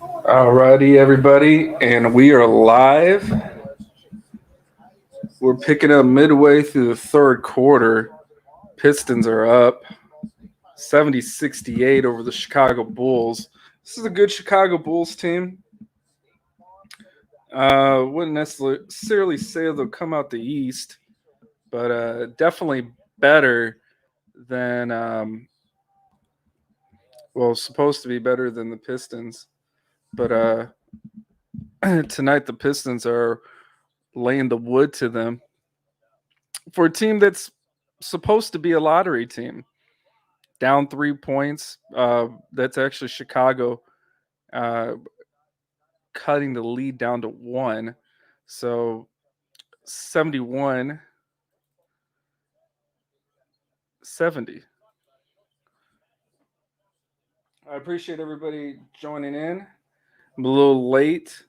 Alrighty, everybody, and we are live. We're picking up midway through the third quarter. Pistons are up 70-68 over the Chicago Bulls. This is a good Chicago Bulls team. Wouldn't necessarily say they'll come out the East, but definitely better than, supposed to be better than the Pistons. But tonight the Pistons are laying the wood to them for a team that's supposed to be a lottery team. Down 3 points. That's actually Chicago uh, cutting the lead down to one. So 71-70. I appreciate everybody joining in. I'm a little late.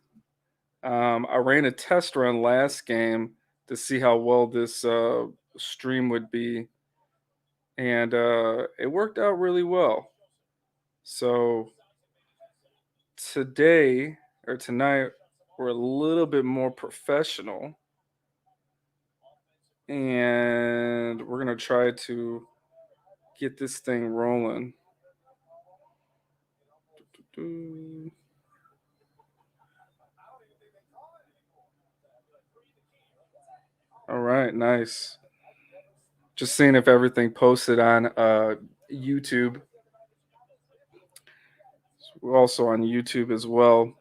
I ran a test run last game to see how well this stream would be, and it worked out really well. So today or tonight, we're a little bit more professional, and we're gonna try to get this thing rolling. All right, nice. Just seeing if everything posted on YouTube. We're also on YouTube as well.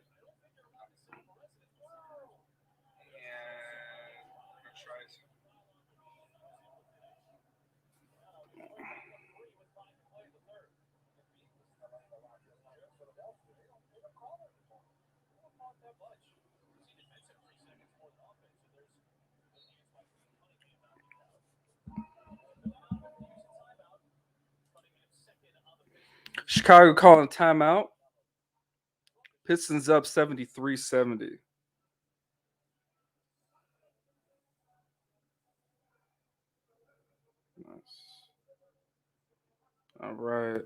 Chicago calling timeout. Pistons up 73-70. Nice. All right.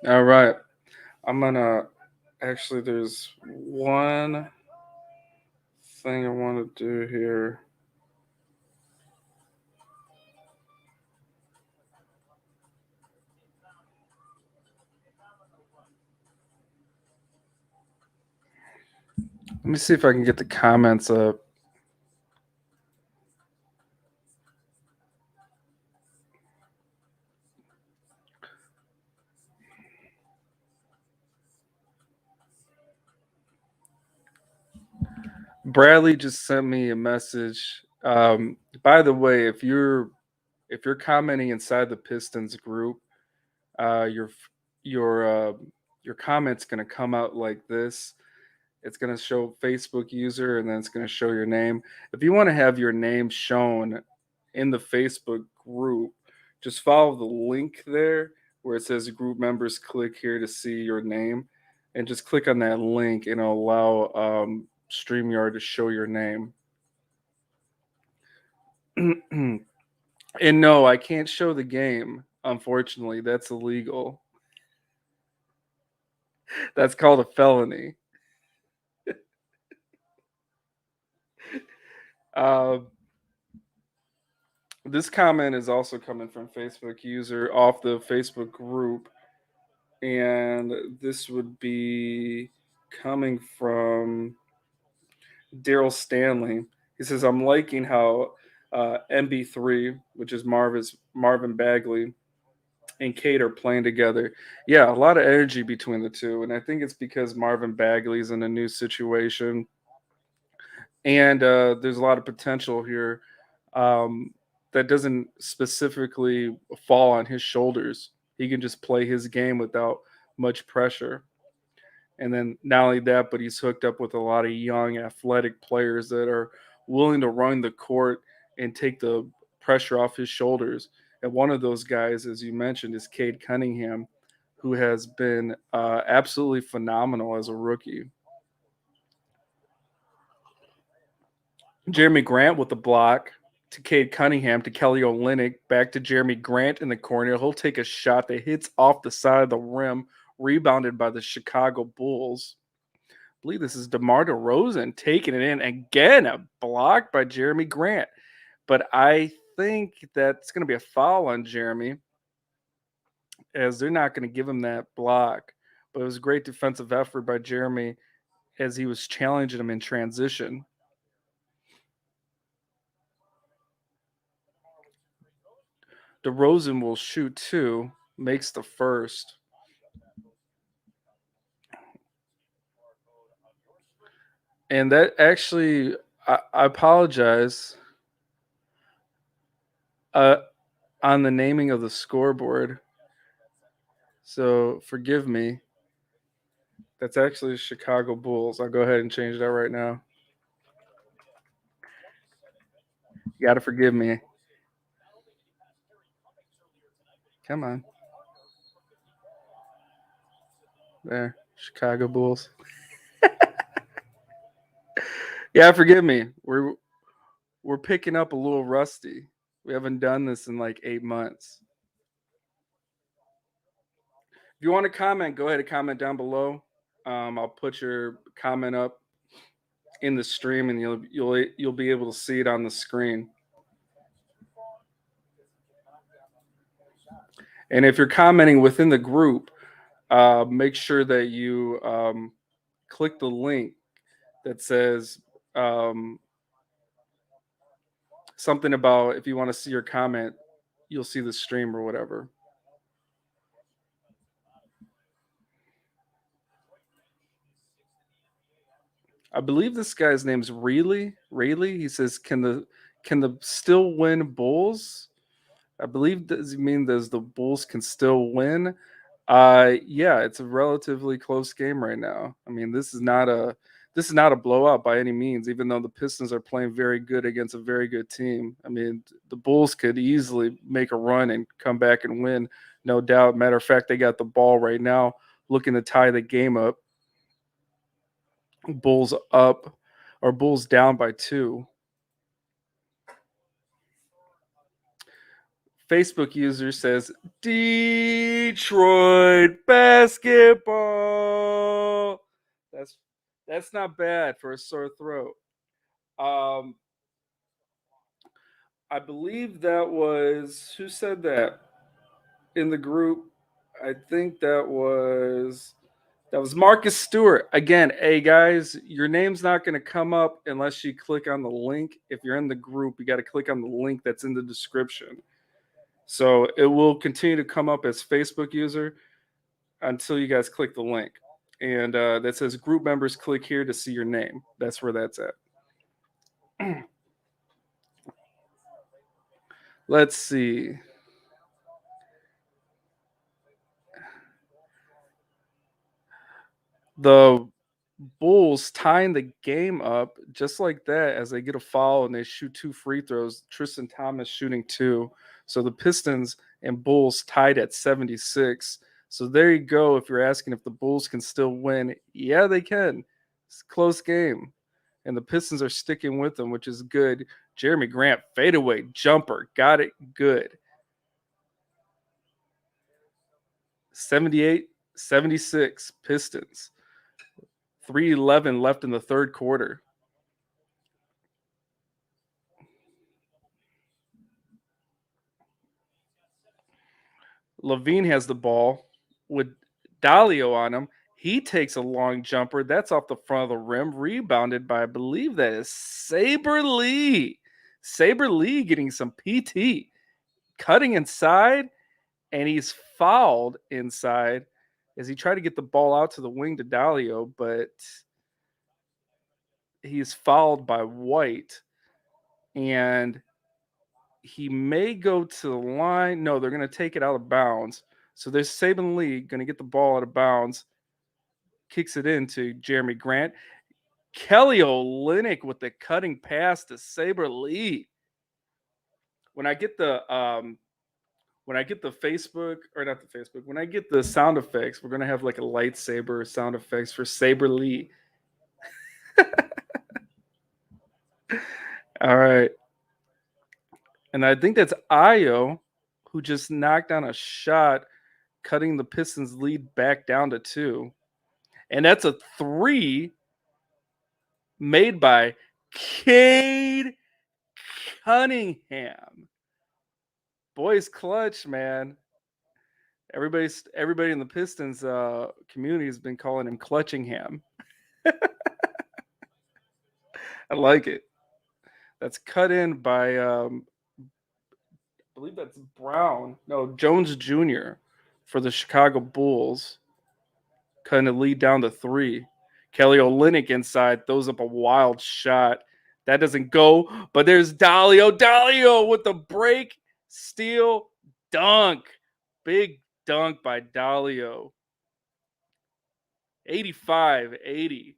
All right. I'm gonna actually. There's one thing I want to do here. Let me see if I can get the comments up. Bradley just sent me a message. By the way, if you're commenting inside the Pistons group, uh, your your your comment's gonna come out like this. It's gonna show Facebook user, and then it's gonna show your name. If you want to have your name shown in the Facebook group, just follow the link there where it says group members. Click here to see your name, and just click on that link, and it'll allow StreamYard to show your name. And no, I can't show the game. Unfortunately, that's illegal. That's called a felony. Uh, this comment is also coming from Facebook user off the Facebook group, and this would be coming from Daryl Stanley. He says, "I'm liking how MB3, which is Marvin Bagley, and Kate are playing together. Yeah, a lot of energy between the two, and I think it's because Marvin Bagley's in a new situation, and there's a lot of potential here um, that doesn't specifically fall on his shoulders. He can just play his game without much pressure. And then not only that, but he's hooked up with a lot of young athletic players that are willing to run the court and take the pressure off his shoulders. And one of those guys, as you mentioned, is Cade Cunningham, who has been absolutely phenomenal as a rookie. Jeremy Grant with the block to Cade Cunningham to Kelly Olynyk, back to Jeremy Grant in the corner. He'll take a shot that hits off the side of the rim, rebounded by the Chicago Bulls. I believe this is DeMar DeRozan taking it in. Again, a block by Jeremy Grant. But I think that's going to be a foul on Jeremy, as they're not going to give him that block. But it was a great defensive effort by Jeremy as he was challenging him in transition. DeRozan will shoot two, makes the first. And that actually, I apologize on the naming of the scoreboard. So forgive me. That's actually Chicago Bulls. I'll go ahead and change that right now. You got to forgive me. Come on. There. Chicago Bulls. Yeah, forgive me. We're picking up a little rusty. We haven't done this in like 8 months. If you want to comment, go ahead and comment down below. I'll put your comment up in the stream, and you'll be able to see it on the screen. And if you're commenting within the group, make sure that you click the link that says something about if you want to see your comment, you'll see the stream or whatever. I believe this guy's name's Rayleigh. He says, "Can the still win Bulls?" I believe, does he mean does the Bulls can still win? Yeah, it's a relatively close game right now. I mean, this is not a blowout by any means, even though the Pistons are playing very good against a very good team. I mean, the Bulls could easily make a run and come back and win, no doubt. Matter of fact, they got the ball right now, looking to tie the game up. Bulls up, or Bulls down by 2. Facebook user says Detroit basketball. That's not bad for a sore throat. Um, I believe that was, who said that in the group. I think that was Marcus Stewart. Again, hey guys, your name's not going to come up unless you click on the link. If you're in the group, you got to click on the link that's in the description. So it will continue to come up as Facebook user until you guys click the link. And that says group members, click here to see your name. That's where that's at. Let's see. The Bulls tying the game up just like that as they get a foul and they shoot 2 free throws. Tristan Thompson shooting 2. So the Pistons and Bulls tied at 76. So there you go. If you're asking if the Bulls can still win, yeah, they can. It's a close game. And the Pistons are sticking with them, which is good. Jeremy Grant, fadeaway jumper. Got it good. 78-76 Pistons. 3:11 left in the third quarter. Levine has the ball with Dalio on him. He takes a long jumper. That's off the front of the rim, rebounded by, I believe that is Saber Lee. Saber Lee getting some PT, cutting inside, and he's fouled inside as he tried to get the ball out to the wing to Dalio, but he's fouled by White. And he may go to the line. No, they're going to take it out of bounds. So there's Saban Lee going to get the ball out of bounds. kicks it into Jeremy Grant. Kelly Olynyk with the cutting pass to Saber Lee. When I get the Facebook, or not the Facebook, when I get the sound effects, we're gonna have like a lightsaber sound effects for Saber Lee. All right. And I think that's Io who just knocked down a shot, cutting the Pistons lead back down to 2. And that's a 3 made by Cade Cunningham. Boys clutch, man. Everybody in the Pistons community has been calling him Clutchingham. I like it. That's cut in by I believe that's Brown. No, Jones Jr. for the Chicago Bulls. Cutting the lead down to 3. Kelly Olynyk inside throws up a wild shot. That doesn't go, but there's Dalio. Dalio with the break, steal, dunk. Big dunk by Dalio. 85-80.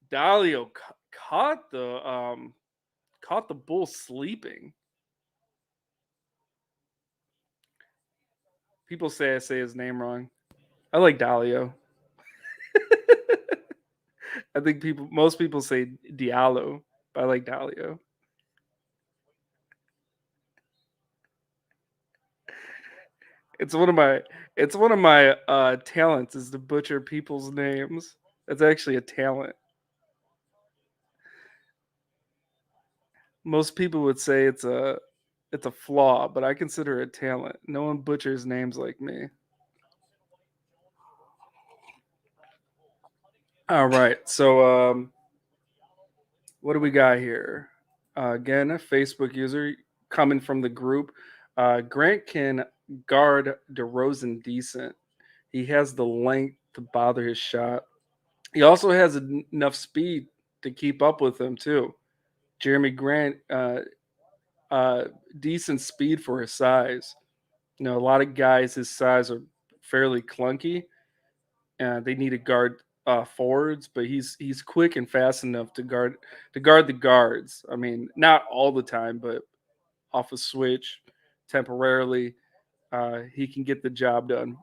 Dalio caught the Bulls sleeping. People say I say his name wrong. I like Dalio. I think most people say Diallo, but I like Dalio. It's one of my talents is to butcher people's names. That's actually a talent. Most people would say it's a flaw, but I consider it a talent. No one butchers names like me. All right. So what do we got here? Again, a Facebook user coming from the group. Grant can guard DeRozan decent. He has the length to bother his shot. He also has enough speed to keep up with him too. Jeremy Grant, decent speed for his size. You know, a lot of guys his size are fairly clunky. They need to guard forwards, but he's quick and fast enough to guard the guards. I mean, not all the time, but off a switch, temporarily, he can get the job done.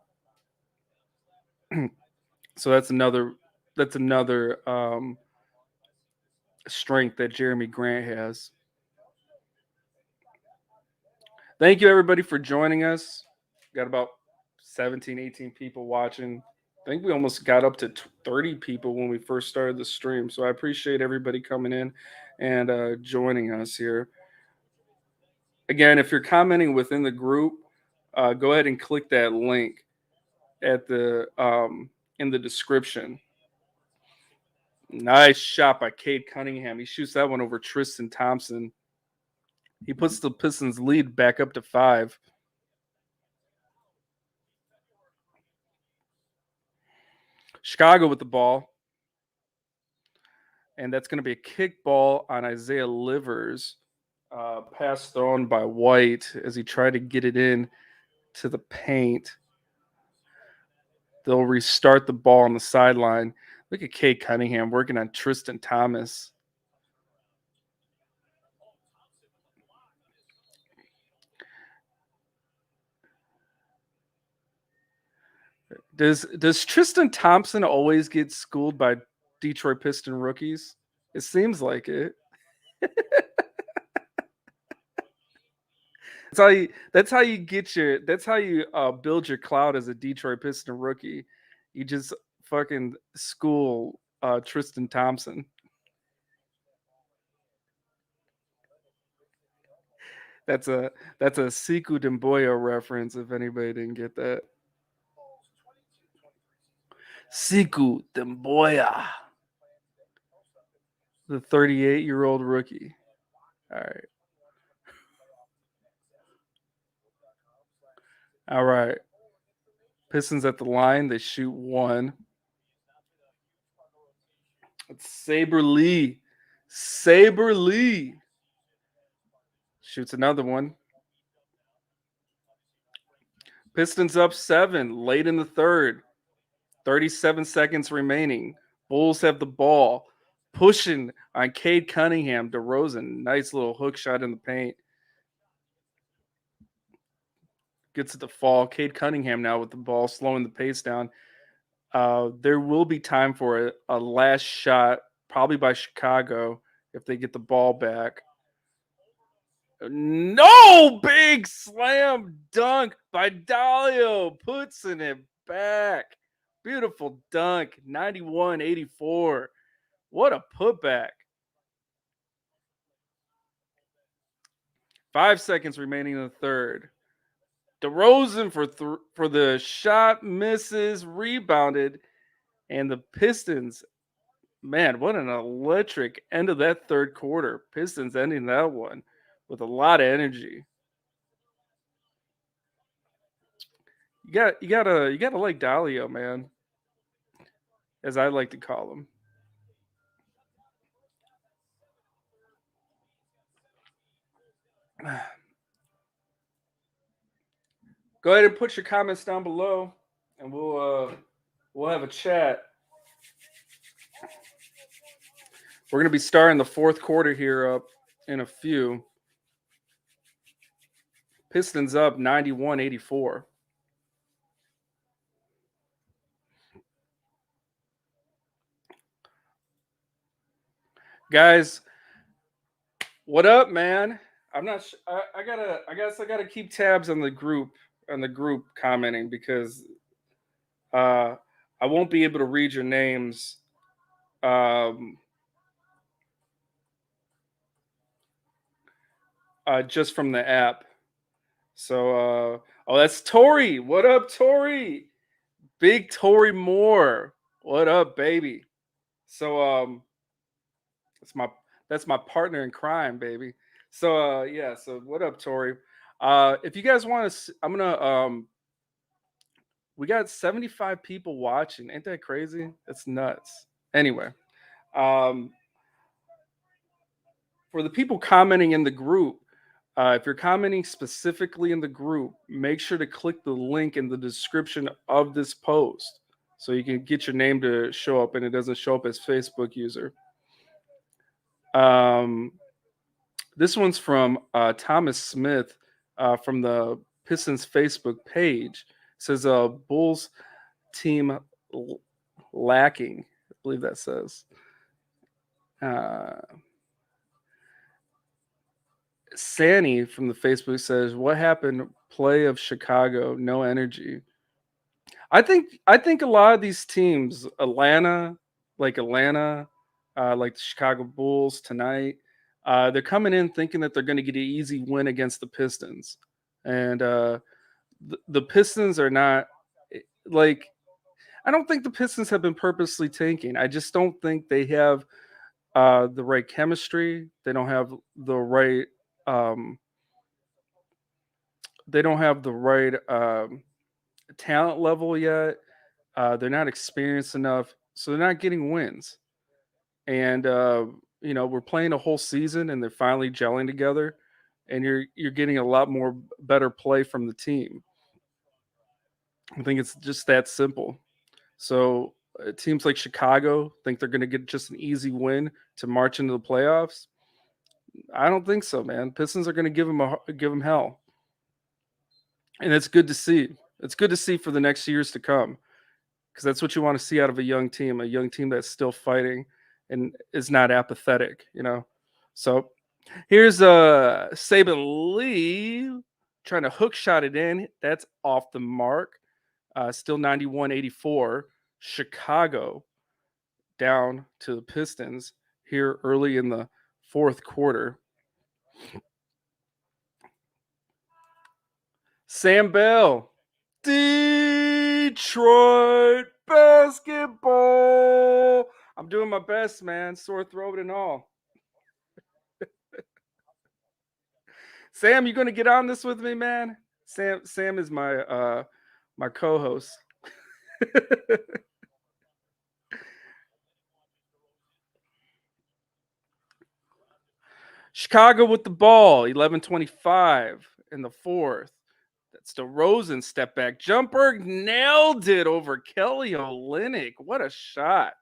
So that's another strength that Jeremy Grant has. Thank you everybody for joining us. Got about 17, 18 people watching. I think we almost got up to 30 people when we first started the stream. So I appreciate everybody coming in and joining us here. Again, if you're commenting within the group, go ahead and click that link at the in the description. Nice shot by Cade Cunningham. He shoots that one over Tristan Thompson. He puts the Pistons lead back up to 5. Chicago with the ball. And that's going to be a kick ball on Isaiah Livers. Pass thrown by White as he tried to get it in to the paint. They'll restart the ball on the sideline. Look at Cade Cunningham working on Tristan Thomas. Does Tristan Thompson always get schooled by Detroit Piston rookies? It seems like it. That's how you build your cloud as a Detroit Piston rookie. You just fucking school Tristan Thompson. That's a Siku Demboya reference if anybody didn't get that. Siku Demboya, the 38-year-old rookie. All right. All right. Pistons at the line. They shoot one. It's Saber Lee. Saber Lee shoots another one. Pistons up 7 late in the third. 37 seconds remaining. Bulls have the ball. Pushing on Cade Cunningham. DeRozan. Nice little hook shot in the paint. Gets it to fall. Cade Cunningham now with the ball, slowing the pace down. There will be time for a last shot, probably by Chicago, if they get the ball back. No, big slam dunk by Dalio. Puts in it back. Beautiful dunk. 91-84. What a putback. 5 seconds remaining in the third. DeRozan for the shot, misses, rebounded, and the Pistons. Man, what an electric end of that third quarter. Pistons ending that one with a lot of energy. You gotta like Dalio, man, as I like to call him. Go ahead and put your comments down below, and we'll have a chat. We're gonna be starting the fourth quarter here up in a few. Pistons up 91-84. Guys, what up, man? I'm not. I guess I gotta keep tabs on the group commenting because uh, I won't be able to read your names. Um, just from the app. So, oh, that's Tori. What up, Tori? Big Tori Moore. What up, baby? So, that's my partner in crime, baby. So, yeah. So, what up, Tori? If you guys want to, I'm gonna. We got 75 people watching. Ain't that crazy? It's nuts. Anyway, um, for the people commenting in the group, if you're commenting specifically in the group, make sure to click the link in the description of this post so you can get your name to show up and it doesn't show up as Facebook user. Um, this one's from Thomas Smith from the Pistons Facebook page. It says Bulls team lacking. I believe that says. Uh, Sanny from the Facebook says, "What happened? Play of Chicago, no energy." I think a lot of these teams, Atlanta, like the Chicago Bulls tonight, they're coming in thinking that they're going to get an easy win against the Pistons, and the Pistons are not like. I don't think the Pistons have been purposely tanking. I just don't think they have the right chemistry. They don't have the right. Um, they don't have the right talent level yet. They're not experienced enough, so they're not getting wins. And we're playing a whole season, and they're finally gelling together, and you're getting a lot more better play from the team. I think it's just that simple. So teams like Chicago think they're going to get just an easy win to march into the playoffs. I don't think so, man. Pistons are going to give them hell, and it's good to see. It's good to see for the next years to come because that's what you want to see out of a young team that's still fighting and is not apathetic. So here's Saban Lee trying to hook shot it in. That's off the mark. Still 91-84. Chicago down to the Pistons here early in the fourth quarter. Sam Bell, Detroit basketball. I'm doing my best, man. Sore throat and all. Sam, you gonna get on this with me, man? Sam is my co-host. Chicago with the ball, 11:25 in the fourth. It's DeRozan step back jumper, nailed it over Kelly Olynyk. What a shot!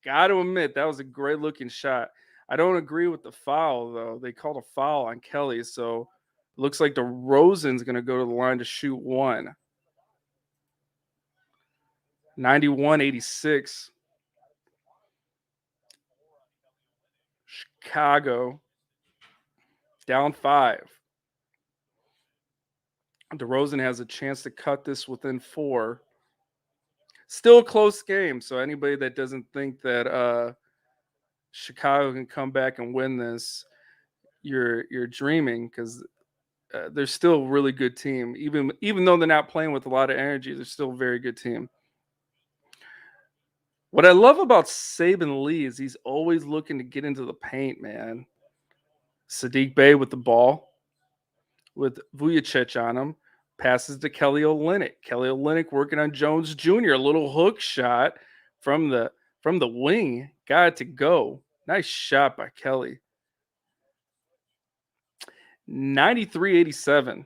Got to admit that was a great looking shot. I don't agree with the foul though. They called a foul on Kelly, so it looks like DeRozan's going to go to the line to shoot one. 91-86. Chicago down 5. DeRozan has a chance to cut this within 4. Still a close game, so anybody that doesn't think that Chicago can come back and win this, you're dreaming, because they're still a really good team. Even though they're not playing with a lot of energy, they're still a very good team. What I love about Saban Lee is he's always looking to get into the paint, man. Sadiq Bey with the ball, with Vujacic on him, passes to Kelly Olynyk. Kelly Olynyk working on Jones Jr. A little hook shot from the wing, got it to go. Nice shot by Kelly. 93-87.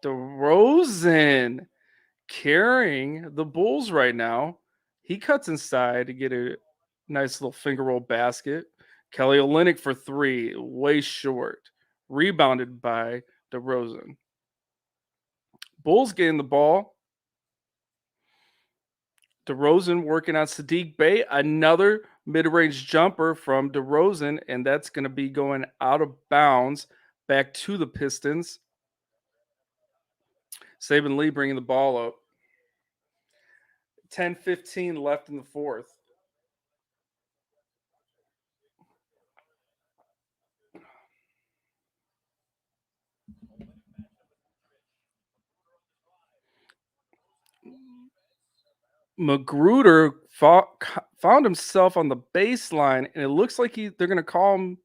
DeRozan carrying the Bulls right now. He cuts inside to get a nice little finger roll basket. Kelly Olynyk for 3, way short. Rebounded by DeRozan. Bulls getting the ball. DeRozan working on Sadiq Bey. Another mid-range jumper from DeRozan, and that's going to be going out of bounds back to the Pistons. Saban Lee bringing the ball up. 10-15 left in the 4th. Magruder found himself on the baseline, and it looks like they're going to call him.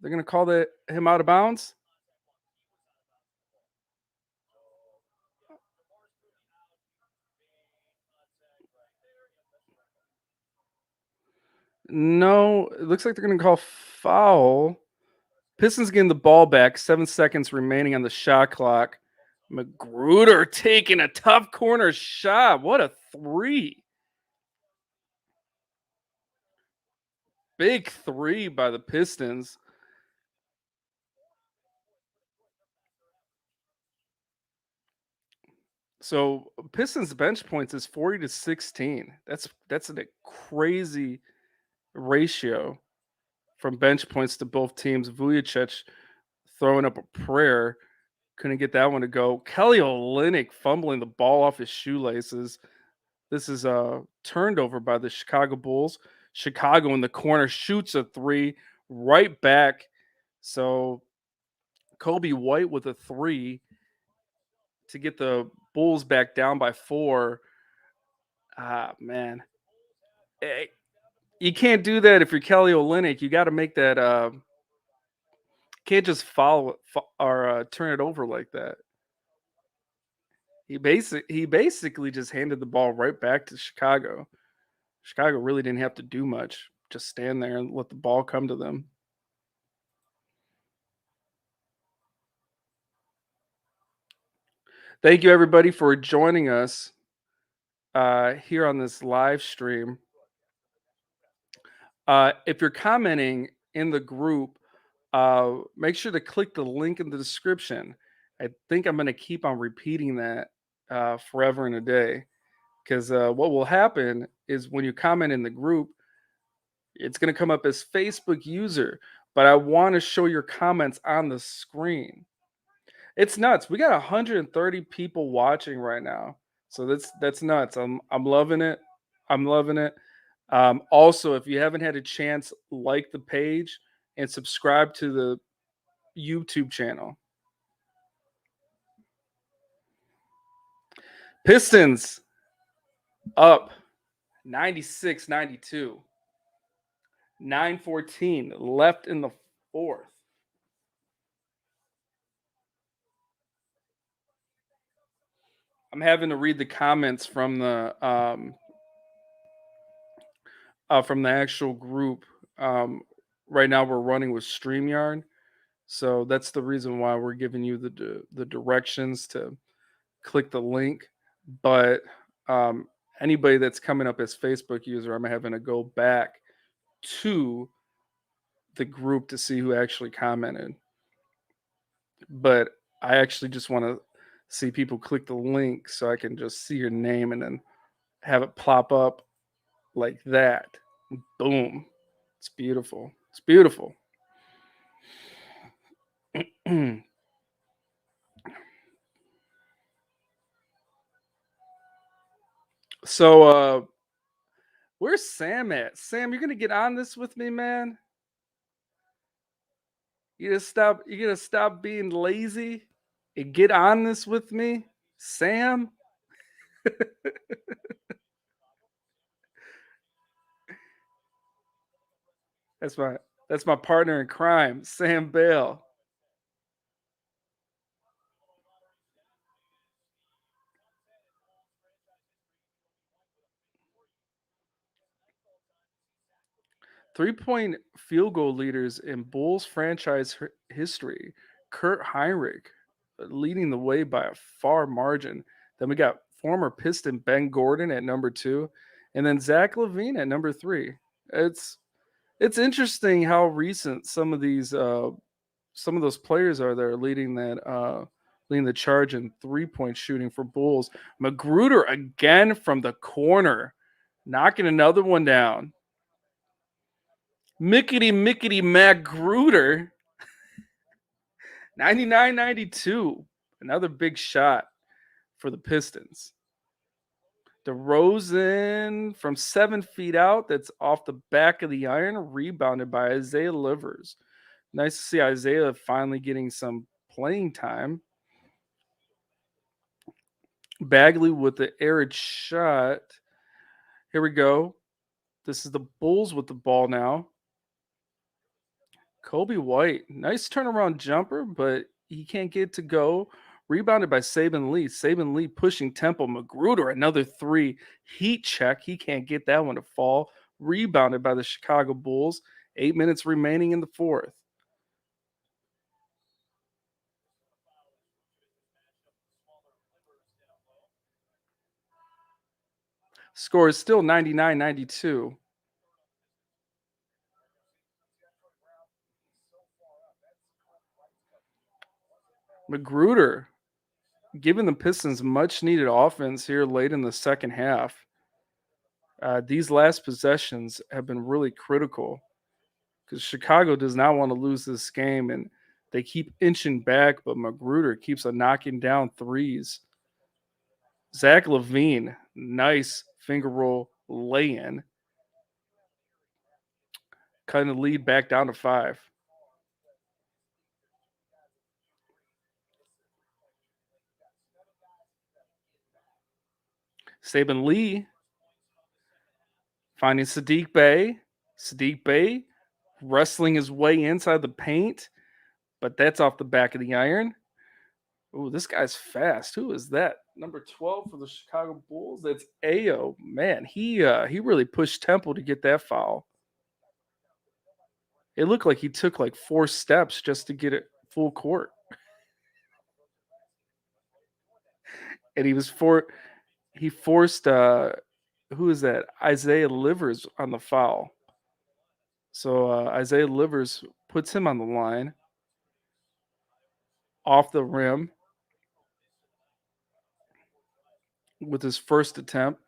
They're going to call him out of bounds. No, it looks like they're going to call foul. Pistons getting the ball back. 7 seconds remaining on the shot clock. Magruder taking a tough corner shot. What a 3. Big 3 by the Pistons. So Pistons bench points is 40-16. That's a crazy ratio from bench points to both teams. Vujacic throwing up a prayer. Couldn't get that one to go. Kelly Olynyk fumbling the ball off his shoelaces. This is turned over by the Chicago Bulls. Chicago in the corner shoots a 3 right back. So Kobe White with a 3 to get the Bulls back down by 4. Ah, man. You can't do that if you're Kelly Olynyk. You got to make that. Can't just follow or turn it over like that. He basically just handed the ball right back to Chicago. Chicago really didn't have to do much. Just stand there and let the ball come to them. Thank you, everybody, for joining us here on this live stream. If you're commenting in the group, make sure to click the link in the description. I think I'm going to keep on repeating that forever and a day, because what will happen is when you comment in the group, it's going to come up as Facebook user, but I want to show your comments on the screen. It's nuts. We got 130 people watching right now, so that's nuts. I'm loving it. I'm loving it. Also, if you haven't had a chance, like the page and subscribe to the YouTube channel. Pistons up 96-92. 9:14 left in the 4th. I'm having to read the comments from the actual group. Right now we're running with StreamYard, So that's the reason why we're giving you the directions to click the link. But um, anybody that's coming up as Facebook user, I'm having to go back to the group to see who actually commented. But I actually just want to see people click the link so I can just see your name and then have it plop up like that. Boom. It's beautiful. It's beautiful. So where's Sam at? Sam, you're gonna get on this with me, man? You gonna stop being lazy and get on this with me? Sam? That's my that's my partner in crime, Sam Bale. 3-point field goal leaders in Bulls franchise history. Kurt Heinrich leading the way by a far margin. Then we got former Piston Ben Gordon at number 2, and then Zach Levine at number 3. It's it's interesting how recent some of those players are that are leading the charge in 3-point shooting for Bulls. Magruder again from the corner, knocking another one down. Mickety Magruder, 99-92. Another big shot for the Pistons. DeRozan from 7 feet out. That's off the back of the iron, rebounded by Isaiah Livers. Nice to see Isaiah finally getting some playing time. Bagley with the arid shot. Here we go. This is the Bulls with the ball now. Kobe White, nice turnaround jumper, but he can't get to go. Rebounded by Saban Lee. Saban Lee pushing tempo. Magruder, another three. Heat check. He can't get that one to fall. Rebounded by the Chicago Bulls. 8 minutes remaining in the fourth. Score is still 99-92. Magruder giving the Pistons much needed offense here late in the second half. These last possessions have been really critical because Chicago does not want to lose this game, and they keep inching back, but Magruder keeps on knocking down threes. Zach Levine, nice finger roll lay in, cutting the lead back down to 5. Saban Lee finding Sadiq Bey. Sadiq Bey wrestling his way inside the paint, but that's off the back of the iron. Oh, this guy's fast. Who is that? Number 12 for the Chicago Bulls. That's Ayo. Man, he really pushed Temple to get that foul. It looked like he took like 4 steps just to get it full court. And he forced who is that? Isaiah Livers on the foul. So Isaiah Livers puts him on the line off the rim with his first attempt.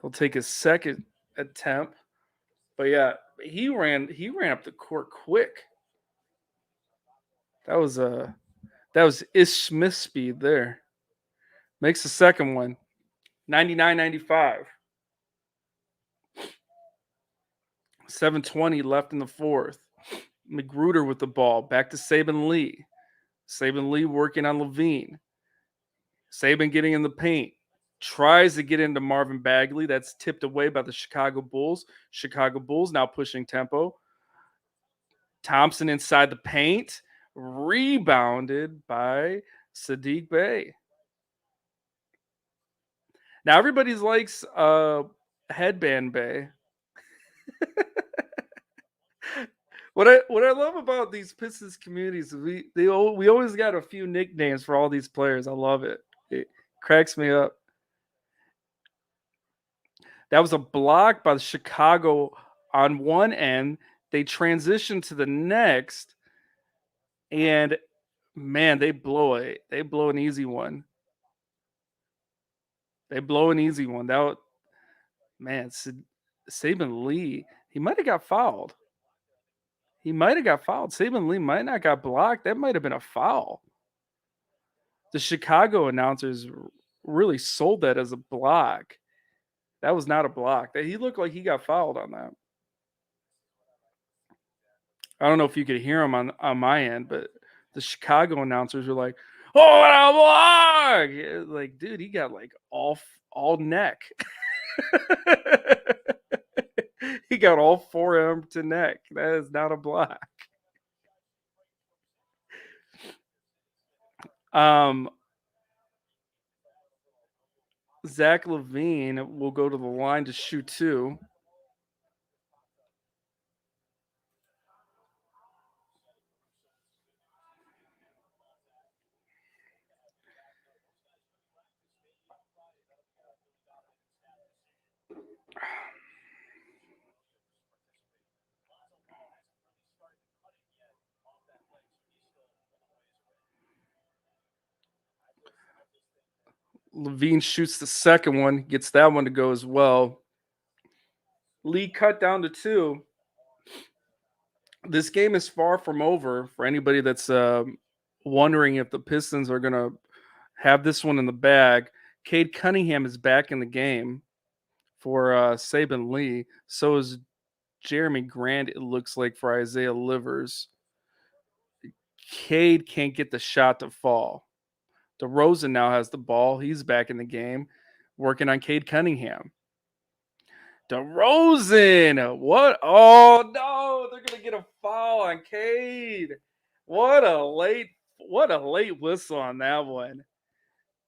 He'll take his second attempt. But yeah, he ran up the court quick. That was Ish Smith speed there. Makes the second one. 99-95. 7:20 left in the fourth. Magruder with the ball. Back to Saban Lee. Saban Lee working on Levine. Saban getting in the paint. Tries to get into Marvin Bagley. That's tipped away by the Chicago Bulls. Chicago Bulls now pushing tempo. Thompson inside the paint. Rebounded by Sadiq Bey. Now everybody's likes Headband Bay. What I love about these Pistons communities is we always got a few nicknames for all these players. I love it. It cracks me up. That was a block by the Chicago on one end. They transition to the next, and man, they blow an easy one. They blow an easy one. Man, Saban Lee, he might have got fouled. He might have got fouled. Saban Lee might not got blocked. That might have been a foul. The Chicago announcers really sold that as a block. That was not a block. That he looked like he got fouled on that. I don't know if you could hear him on my end, but the Chicago announcers were like, "Oh, what a block!" Like, dude, he got like all neck. He got all forearm to neck. That is not a block. Um, Zach Levine will go to the line to shoot two. Levine shoots the second one, gets that one to go as well. Lee cut down to two. This game is far from over for anybody that's wondering if the Pistons are going to have this one in the bag. Cade Cunningham is back in the game for Saban Lee. So is Jeremy Grant, it looks like, for Isaiah Livers. Cade can't get the shot to fall. DeRozan now has the ball. He's back in the game, working on Cade Cunningham. DeRozan, what? Oh no, they're gonna get a foul on Cade. What a late whistle on that one.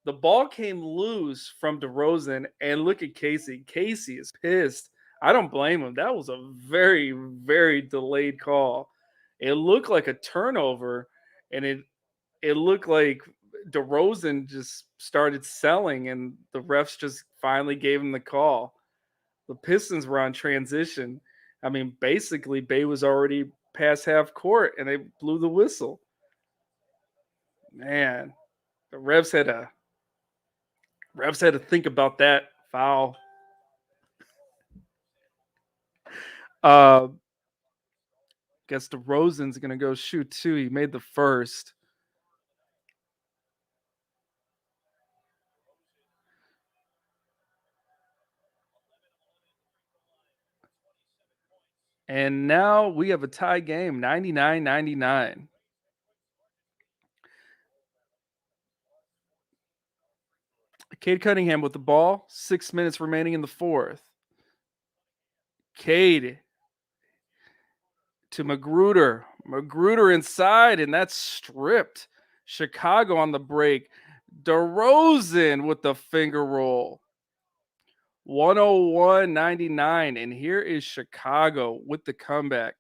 The ball came loose from DeRozan, and look at Casey. Casey is pissed. I don't blame him. That was a very, very delayed call. It looked like a turnover, and it looked like DeRozan just started selling, and the refs just finally gave him the call. The Pistons were on transition. I mean, basically, Bay was already past half court, and they blew the whistle. Man, the refs had to think about that foul. Uh, guess DeRozan's gonna go shoot two. He made the first. And now we have a tie game, 99-99. Cade Cunningham with the ball. 6 minutes remaining in the fourth. Cade to Magruder. Magruder inside, and that's stripped. Chicago on the break. DeRozan with the finger roll. 101-99. And here is Chicago with the comeback.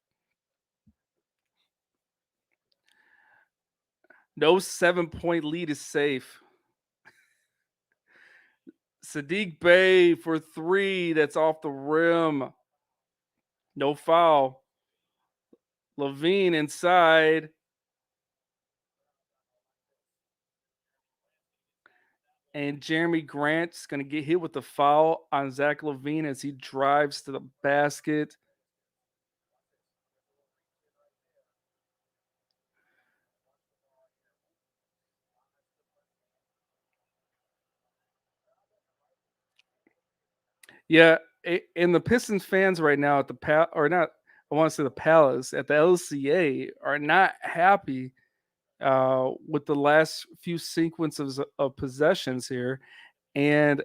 No 7-point lead is safe. Sadiq Bey for three. That's off the rim. No foul. Levine inside. And Jeremy Grant's going to get hit with the foul on Zach Levine as he drives to the basket. Yeah, and the Pistons fans right now at the or not, I want to say the Palace at the LCA are not happy with the last few sequences of possessions here, and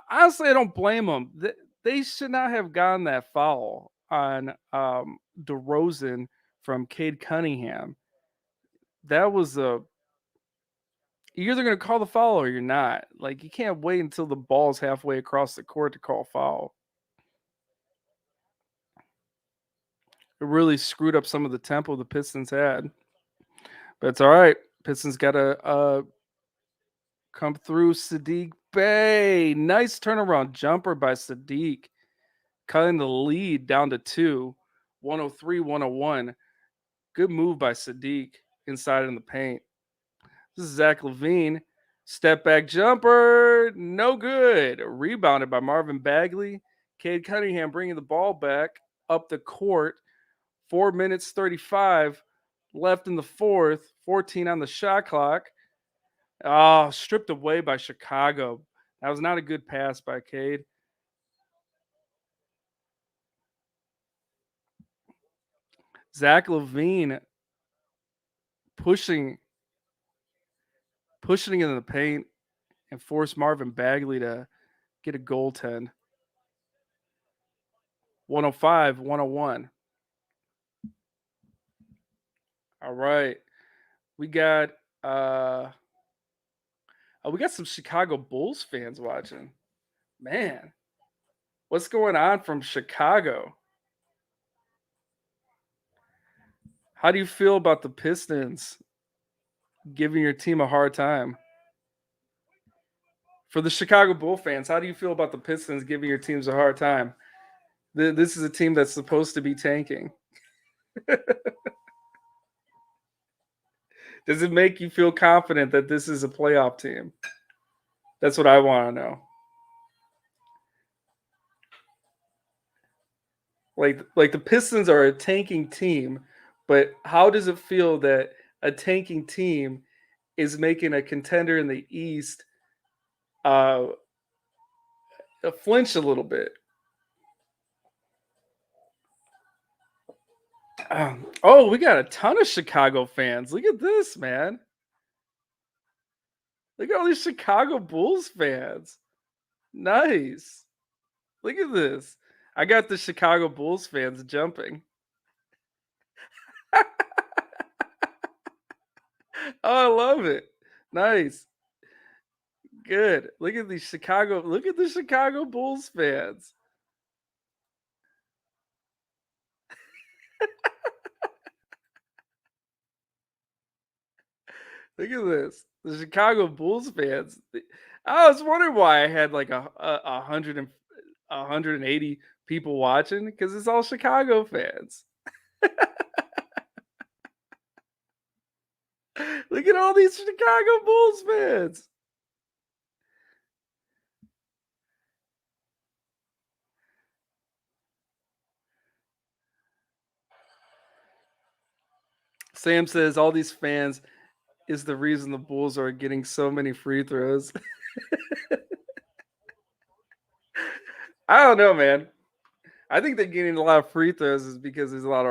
honestly, I don't blame them. They should not have gotten that foul on DeRozan from Cade Cunningham. That was a You're either going to call the foul or you're not. Like, you can't wait until the ball's halfway across the court to call foul. It really screwed up some of the tempo the Pistons had. But it's all right. Pistons got to come through. Sadiq Bey. Nice turnaround jumper by Sadiq, cutting the lead down to 2. 103 101. Good move by Sadiq inside in the paint. This is Zach Levine. Step back jumper. No good. Rebounded by Marvin Bagley. Cade Cunningham bringing the ball back up the court. 4 minutes 35 left in the fourth. 14 on the shot clock. Oh, stripped away by Chicago. That was not a good pass by Cade. Zach Levine pushing into the paint and forced Marvin Bagley to get a goaltend. 105, 101. All right. We got we got some Chicago Bulls fans watching. Man, what's going on from Chicago? How do you feel about the Pistons giving your team a hard time? For the Chicago Bull fans, how do you feel about the Pistons giving your teams a hard time? This is a team that's supposed to be tanking. Does it make you feel confident that this is a playoff team? That's what I want to know. Like the Pistons are a tanking team, but how does it feel that a tanking team is making a contender in the East uh, flinch a little bit? Oh, we got a ton of Chicago fans. Look at this, man. Look at all these Chicago Bulls fans. Nice. Look at this. I got the Chicago Bulls fans jumping. Oh, I love it. Nice. Good. Look at the Chicago Bulls fans. Look at this. The Chicago Bulls fans. I was wondering why I had like a hundred and 180 people watching because it's all Chicago fans. Look at all these Chicago Bulls fans. Sam says all these fans is the reason the Bulls are getting so many free throws. I don't know, man. I think they're getting a lot of free throws is because there's a lot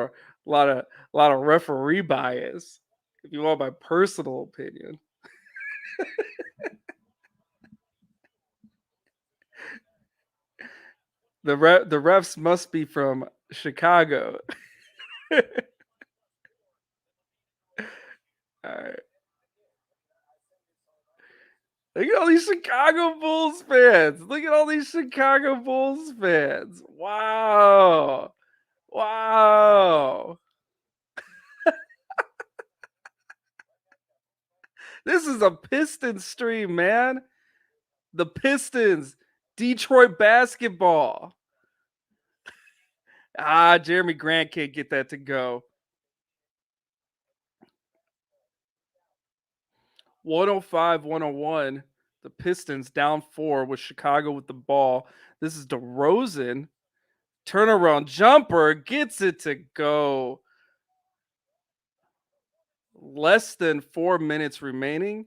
of referee bias. If you want my personal opinion, the refs must be from Chicago. All right. Look at all these Chicago Bulls fans. Look at all these Chicago Bulls fans. Wow. Wow. This is a Pistons stream, man. The Pistons, Detroit basketball. Jeremy Grant can't get that to go. 105 101. The Pistons down 4 with Chicago with the ball. This is DeRozan. Turnaround jumper gets it to go. Less than 4 minutes remaining.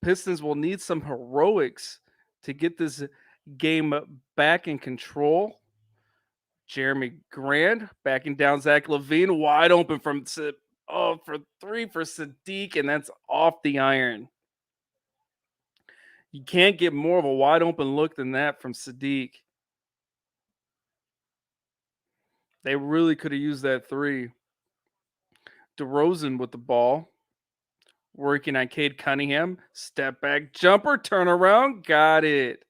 Pistons will need some heroics to get this game back in control. Jeremy Grant backing down Zach Levine, wide open for 3 for Sadiq, and that's off the iron. You can't get more of a wide open look than that from Sadiq. They really could have used that 3. DeRozan with the ball, working on Cade Cunningham. Step back jumper, turnaround, got it.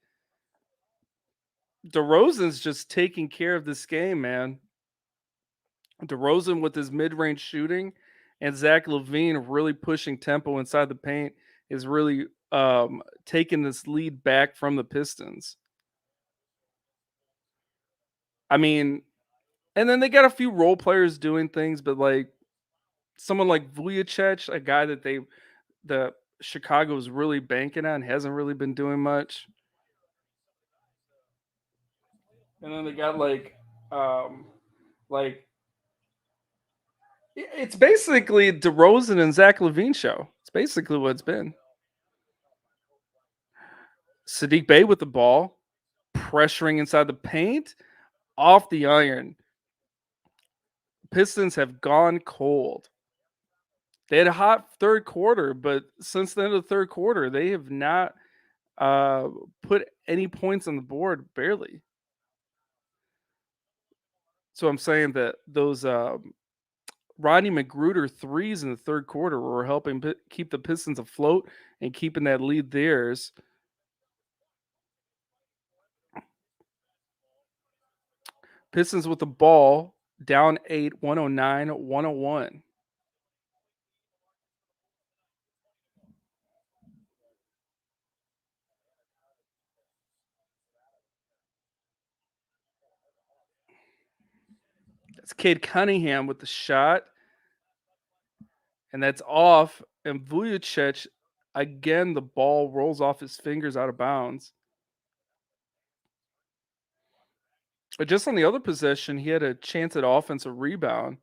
DeRozan's just taking care of this game, man. DeRozan with his mid-range shooting and Zach Levine really pushing tempo inside the paint is really taking this lead back from the Pistons. I mean, and then they got a few role players doing things, but like someone like Vujicic, a guy that the Chicago's really banking on, hasn't really been doing much. And then they got um like it's basically DeRozan and Zach Levine show. It's basically what it's been. Sadiq Bey with the ball, pressuring inside the paint, off the iron. Pistons have gone cold. They had a hot third quarter, but since the end of the third quarter, they have not uh, put any points on the board, barely. So I'm saying that those Rodney McGruder threes in the third quarter were helping keep the Pistons afloat and keeping that lead theirs. Pistons with the ball down 8, 109, 101. That's Cade Cunningham with the shot, and that's off. And Vujicic, again, the ball rolls off his fingers out of bounds. But just on the other possession, he had a chance at offensive rebound,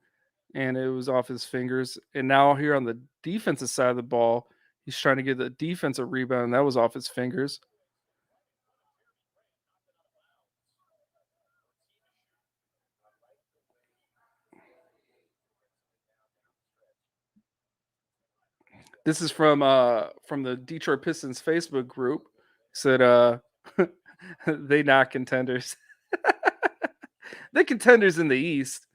and it was off his fingers. And now here on the defensive side of the ball, he's trying to get the defensive rebound, and that was off his fingers. This is from the Detroit Pistons Facebook group. Said they not contenders. They contenders in the East.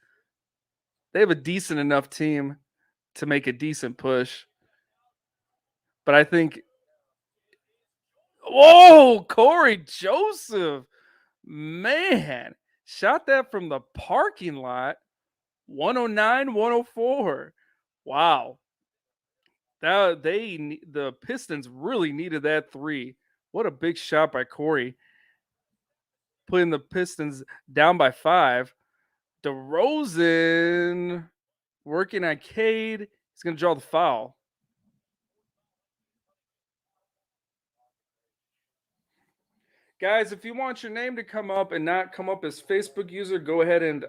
They have a decent enough team to make a decent push. But I think, whoa, Corey Joseph, man, shot that from the parking lot, 109, 104. Wow, the Pistons really needed that three. What a big shot by Corey, putting the Pistons down by 5. DeRozan working on Cade. He's going to draw the foul. Guys, if you want your name to come up and not come up as Facebook user, go ahead and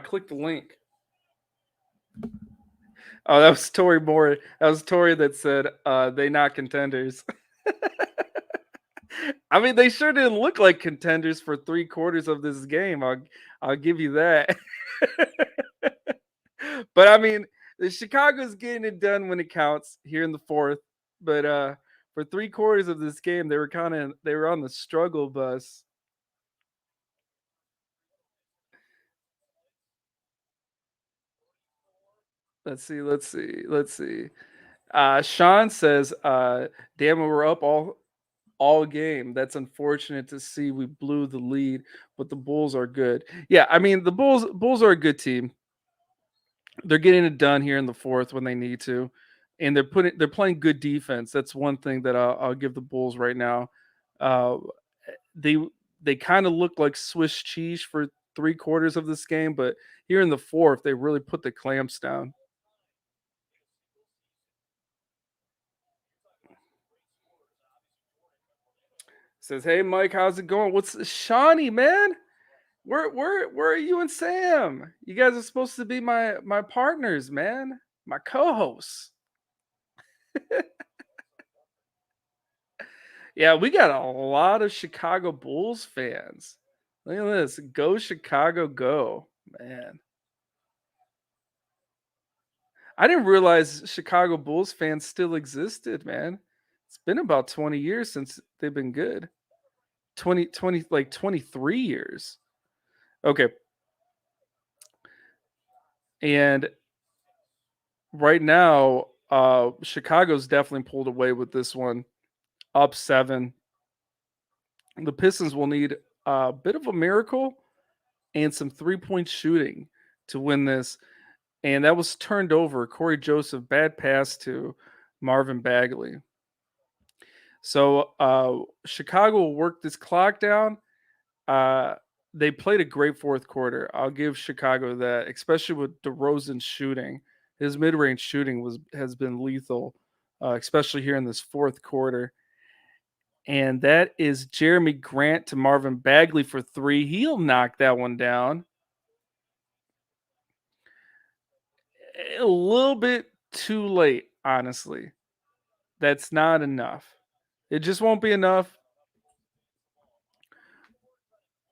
click the link. Oh, that was Tori Moore. That was Tori that said they not contenders. I mean, they sure didn't look like contenders for 3/4 of this game. I'll give you that. But I mean, the Chicago's getting it done when it counts here in the fourth. But for 3/4 of this game, they were on the struggle bus. Let's see. Sean says, damn, we're up all game. That's unfortunate to see. We blew the lead, but the Bulls are good. Yeah, I mean the Bulls are a good team. They're getting it done here in the fourth when they need to, and they're playing good defense. That's one thing that I'll give the Bulls right now. Uh, they they kind of look like Swiss cheese for 3/4 of this game, but here in the fourth, they really put the clamps down. Says, "Hey Mike, how's it going? What's Shawnee, man? Where are you and Sam? You guys are supposed to be my partners, man. My co-hosts." Yeah, we got a lot of Chicago Bulls fans. Look at this. Go Chicago, go. Man. I didn't realize Chicago Bulls fans still existed, man. It's been about 20 years since they've been good. 20 like 23 years. Okay. And right now, Chicago's definitely pulled away with this one, up 7. The Pistons will need a bit of a miracle, and some 3-point shooting to win this, and that was turned over. Corey Joseph, bad pass to Marvin Bagley. So Chicago will work this clock down. Uh, they played a great fourth quarter. I'll give Chicago that, especially with DeRozan shooting. His mid-range shooting has been lethal, especially here in this fourth quarter. And that is Jeremy Grant to Marvin Bagley for three. He'll knock that one down. A little bit too late, honestly. That's not enough. It just won't be enough.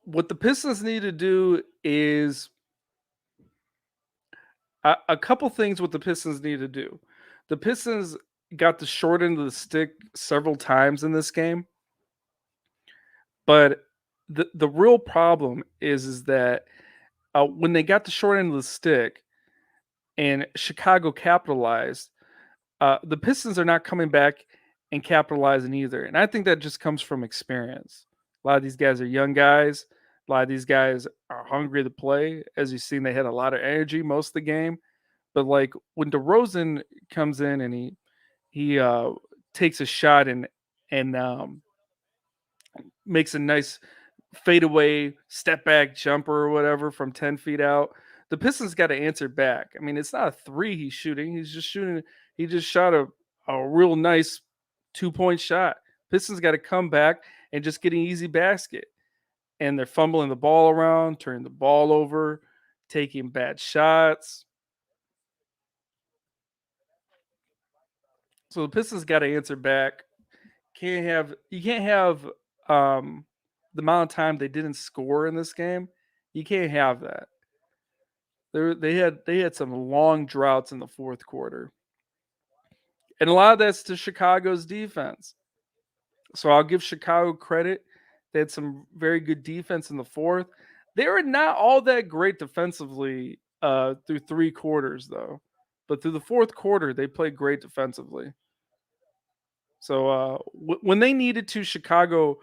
What the Pistons need to do is a couple things. What the Pistons need to do. The Pistons got the short end of the stick several times in this game, but the real problem is that when they got the short end of the stick and Chicago capitalized, the Pistons are not coming back and capitalizing either. And I think that just comes from experience. A lot of these guys are young guys. A lot of these guys are hungry to play. As you've seen, they had a lot of energy most of the game. But like when DeRozan comes in and he takes a shot and makes a nice fadeaway step back jumper or whatever from 10 feet out, the Pistons got to answer back. I mean, it's not a three he's shooting. He's just shooting. He just shot a real nice 2-point shot. Pistons got to come back and just get an easy basket. And they're fumbling the ball around, turning the ball over, taking bad shots. So the Pistons got to answer back. You can't have the amount of time they didn't score in this game. You can't have that. They had some long droughts in the fourth quarter, and a lot of that's to Chicago's defense. So I'll give Chicago credit. They had some very good defense in the fourth. They were not all that great defensively through three quarters, though. But through the fourth quarter, they played great defensively. So when they needed to, Chicago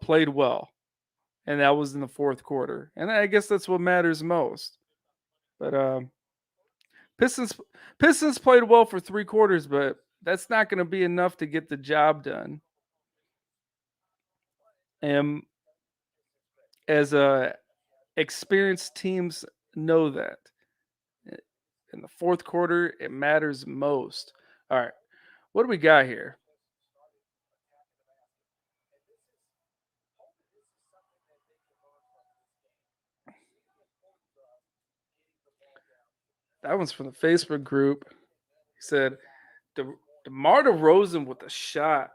played well, and that was in the fourth quarter. And I guess that's what matters most. But Pistons Pistons played well for three quarters, but that's not going to be enough to get the job done. And as experienced teams know that in the fourth quarter, it matters most. All right, what do we got here? That one's from the Facebook group. He said, DeMar DeRozan with a shot.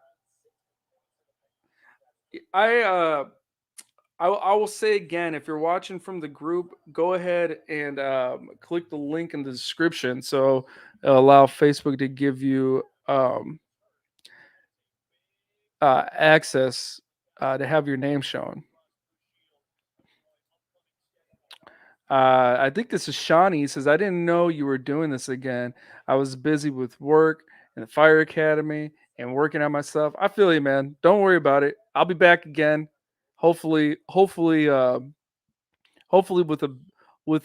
I I will say again, if you're watching from the group, go ahead and click the link in the description. So it'll allow Facebook to give you access to have your name shown. I think this is Shawnee. He says, I didn't know you were doing this again. I was busy with work and the fire academy and working on myself. I feel you, man. Don't worry about it. I'll be back again. Hopefully with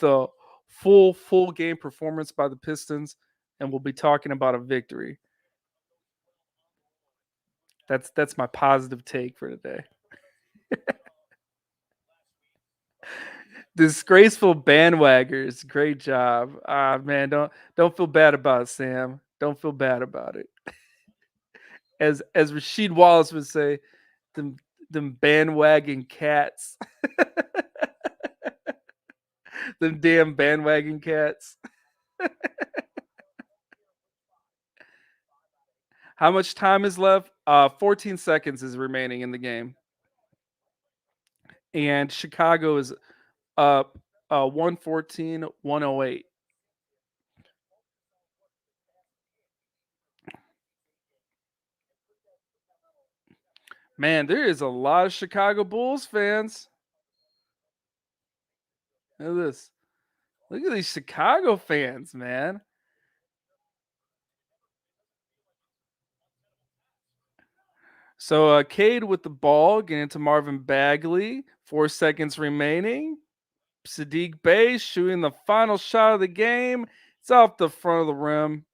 a full game performance by the Pistons, and we'll be talking about a victory. That's my positive take for today. Disgraceful bandwaggers, great job. Ah man, don't feel bad about it, Sam. Don't feel bad about it. As Rasheed Wallace would say, them them bandwagon cats. Them damn bandwagon cats. How much time is left? 14 seconds is remaining in the game. And Chicago is up 114, 108. Man, there is a lot of Chicago Bulls fans. Look at this. Look at these Chicago fans, man. So Cade with the ball, getting to Marvin Bagley. 4 seconds remaining. Sadiq Bey shooting the final shot of the game. It's off the front of the rim.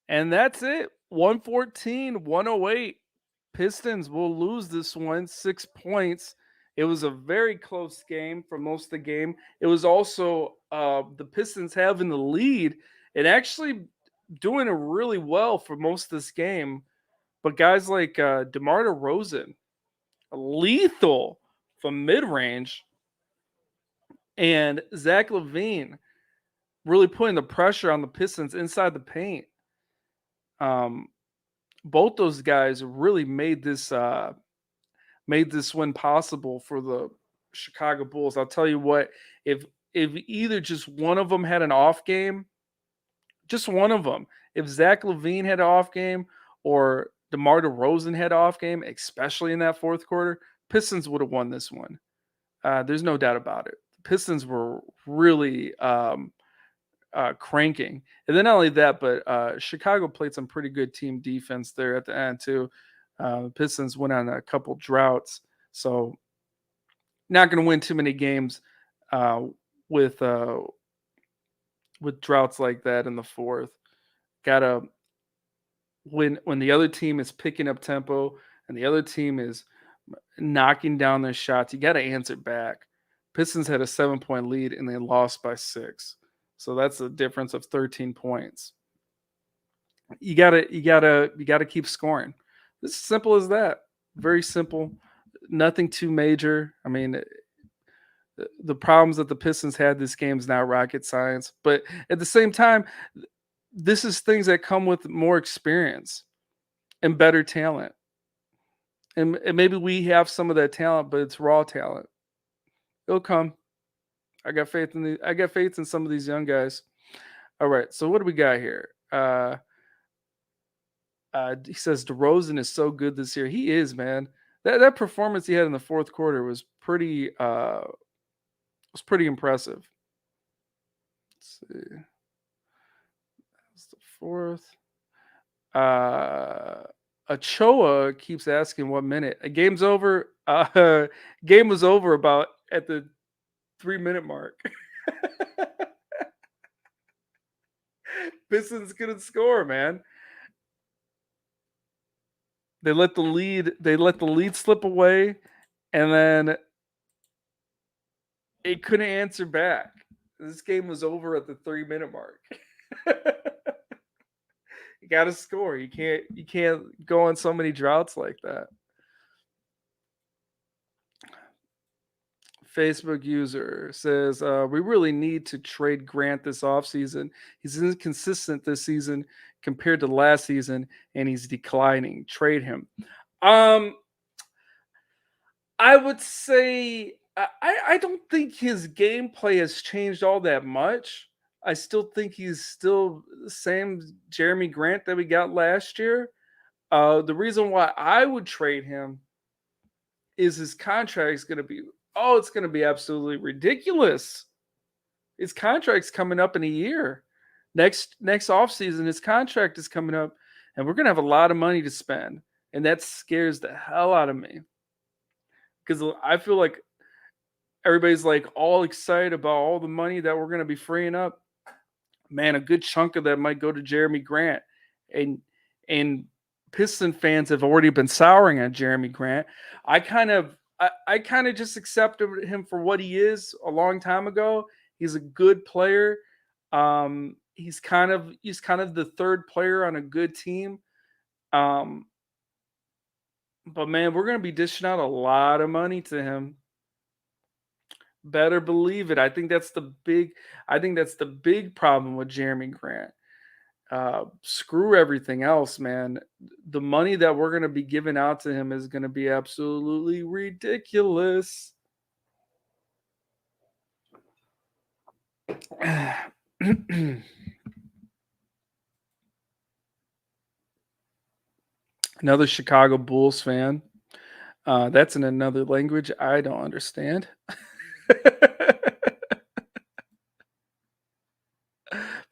And that's it. 114-108. Pistons will lose this one 6 points. It was a very close game for most of the game. It was also the Pistons having the lead and actually doing it really well for most of this game. But guys like DeMar DeRozan, lethal from mid range, and Zach LaVine really putting the pressure on the Pistons inside the paint. Um, both those guys really made this win possible for the Chicago Bulls. I'll tell you what, if either just one of them had an off game, just one of them, if Zach LaVine had an off game or DeMar DeRozan had an off game, especially in that fourth quarter, Pistons would have won this one. There's no doubt about it. The Pistons were really cranking. And then not only that, but Chicago played some pretty good team defense there at the end too. The Pistons went on a couple droughts, so not going to win too many games uh, with uh, with droughts like that in the fourth. Got to when the other team is picking up tempo and the other team is knocking down their shots, you got to answer back. Pistons had a 7-point lead and they lost by 6. So that's a difference of 13 points. You gotta keep scoring. It's as simple as that. Very simple. Nothing too major. I mean, the problems that the Pistons had this game is not rocket science, but at the same time, this is things that come with more experience and better talent. And maybe we have some of that talent, but it's raw talent. It'll come. I got faith in some of these young guys. All right, so what do we got here? He says DeRozan is so good this year. He is, man. That performance he had in the fourth quarter was pretty impressive. Let's see. That's the fourth. Ochoa keeps asking what minute. A game's over. Game was over about at the 3-minute mark. Pistons couldn't score, man. They let the lead slip away, and then it couldn't answer back. This game was over at the 3-minute mark. You got to score. You can't go on so many droughts like that. Facebook user says, we really need to trade Grant this offseason. He's inconsistent this season compared to last season, and he's declining. Trade him. I would say I don't think his gameplay has changed all that much. I still think he's still the same Jeremy Grant that we got last year. The reason why I would trade him is his contract is going to be it's going to be absolutely ridiculous. His contract's coming up in a year. Next offseason, his contract is coming up, and we're going to have a lot of money to spend, and that scares the hell out of me because I feel like everybody's like all excited about all the money that we're going to be freeing up. Man, a good chunk of that might go to Jeremy Grant, and Piston fans have already been souring on Jeremy Grant. I kind of just accepted him for what he is a long time ago. He's a good player. He's kind of the third player on a good team. But man, we're going to be dishing out a lot of money to him. Better believe it. I think that's the big problem with Jeremy Grant. Screw everything else, man. The money that we're going to be giving out to him is going to be absolutely ridiculous. Another Chicago Bulls fan. That's in another language I don't understand.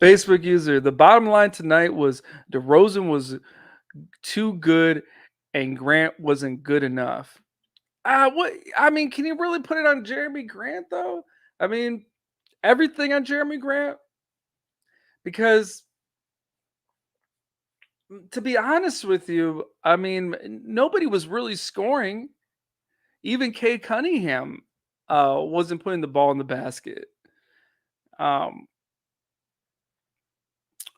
Facebook user, the bottom line tonight was DeRozan was too good and Grant wasn't good enough. What I mean, can you really put it on Jeremy Grant though? I mean, everything on Jeremy Grant because to be honest with you, I mean, nobody was really scoring. Even Kay Cunningham wasn't putting the ball in the basket. Um,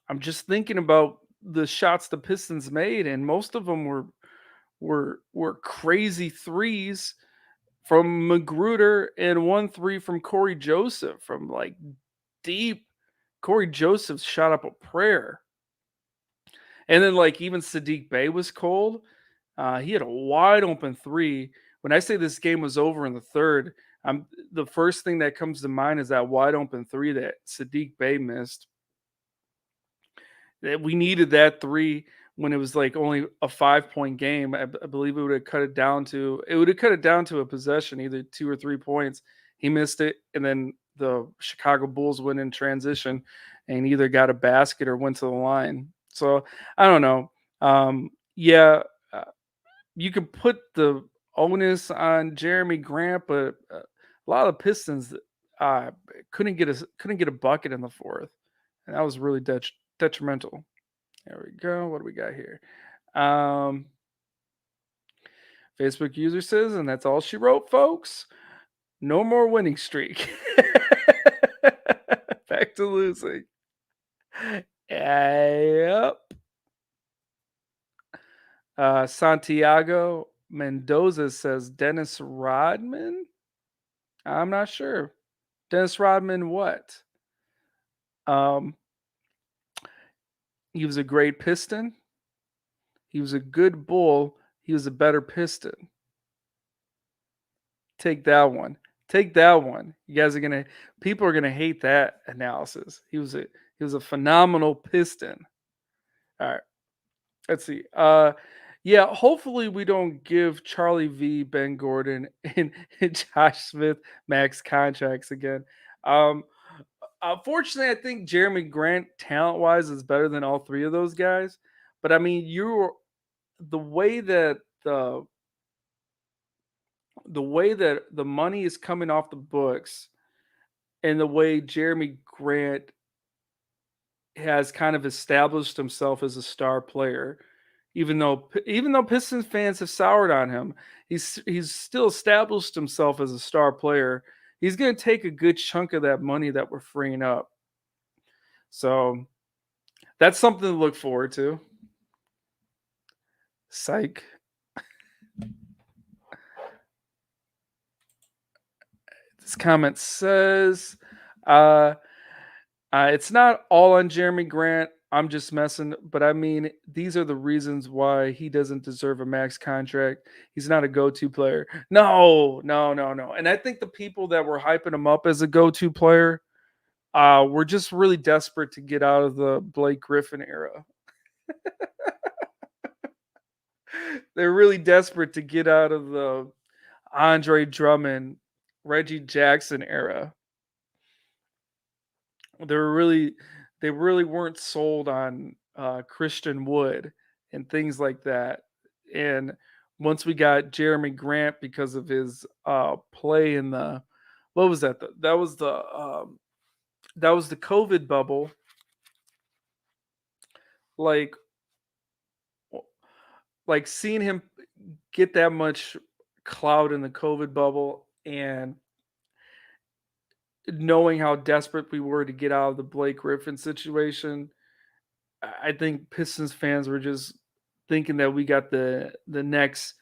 I'm just thinking about the shots the Pistons made, and most of them were crazy threes from Magruder and 1 3 from Corey Joseph from like deep. Corey Joseph shot up a prayer. And then like even Sadiq Bey was cold. He had a wide open three. When I say this game was over in the third, I'm the first thing that comes to mind is that wide open three that Sadiq Bey missed. That we needed that three when it was like only a 5 point game. I believe it would have cut it down to a possession, either 2 or 3 points. He missed it, and then the Chicago Bulls went in transition and either got a basket or went to the line. So I don't know. Yeah, uh, you could put the onus on Jeremy Grant, but a lot of Pistons uh, couldn't get a bucket in the fourth, and that was really detrimental. There we go. What do we got here? Um, Facebook user says, and that's all she wrote, folks. No more winning streak. Back to losing. Yep. Santiago Mendoza says Dennis Rodman. I'm not sure. Dennis Rodman, what? Um, he was a great Piston. He was a good Bull. He was a better Piston. Take that one. Take that one. You guys are gonna people are gonna hate that analysis. He was a phenomenal Piston. All right. Let's see. Yeah, hopefully we don't give Charlie V, Ben Gordon, and Josh Smith max contracts again. Um Fortunately, I think Jeremy Grant talent wise is better than all three of those guys. But I mean, you're the way that the way that the money is coming off the books and the way Jeremy Grant has kind of established himself as a star player, even though Pistons fans have soured on him, he's still established himself as a star player. He's going to take a good chunk of that money that we're freeing up. So that's something to look forward to. Psych. This comment says, uh, it's not all on Jeremy Grant. I'm just messing, but I mean, these are the reasons why he doesn't deserve a max contract. He's not a go-to player. No, no, no, no. And I think the people that were hyping him up as a go-to player, were just really desperate to get out of the Blake Griffin era. They're really desperate to get out of the Andre Drummond, Reggie Jackson era. They were really they really weren't sold on Christian Wood and things like that. And once we got Jeremy Grant because of his play in the what was that? That was the COVID bubble. Like like seeing him get that much clout in the COVID bubble and knowing how desperate we were to get out of the Blake Griffin situation, I think Pistons fans were just thinking that we got the next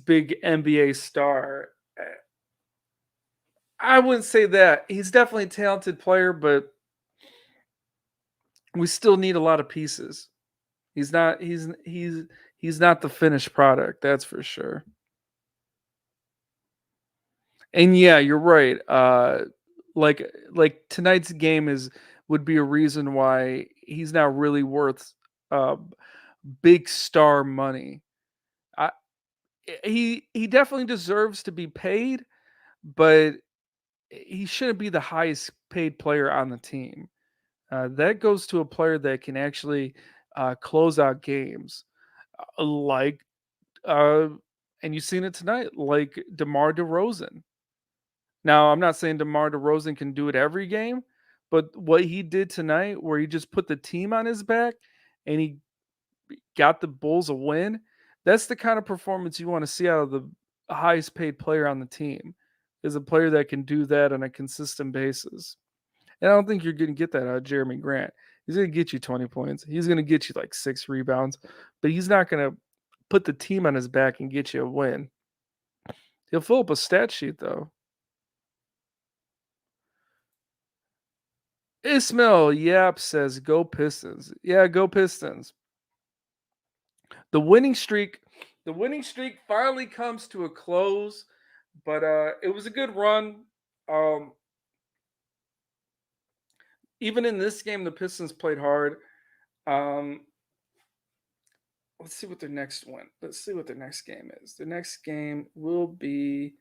big NBA star. I wouldn't say that. He's definitely a talented player, but we still need a lot of pieces. He's not the finished product, that's for sure. And yeah, you're right. Like tonight's game is would be a reason why he's not really worth uh big star money. I he definitely deserves to be paid, but he shouldn't be the highest paid player on the team. That goes to a player that can actually close out games, like uh, And you've seen it tonight, like DeMar DeRozan. Now, I'm not saying DeMar DeRozan can do it every game, but what he did tonight, where he just put the team on his back and he got the Bulls a win, that's the kind of performance you want to see out of the highest paid player on the team, is a player that can do that on a consistent basis. And I don't think you're going to get that out of Jeremy Grant. He's going to get you 20 points. He's going to get you like 6 rebounds, but he's not going to put the team on his back and get you a win. He'll fill up a stat sheet, though. Ismail Yap says, "Go Pistons." Yeah, go Pistons. The winning streak finally comes to a close, but it was a good run. Um, even in this game, the Pistons played hard. Um, let's see what their next one. Let's see what their next game is. The next game will be.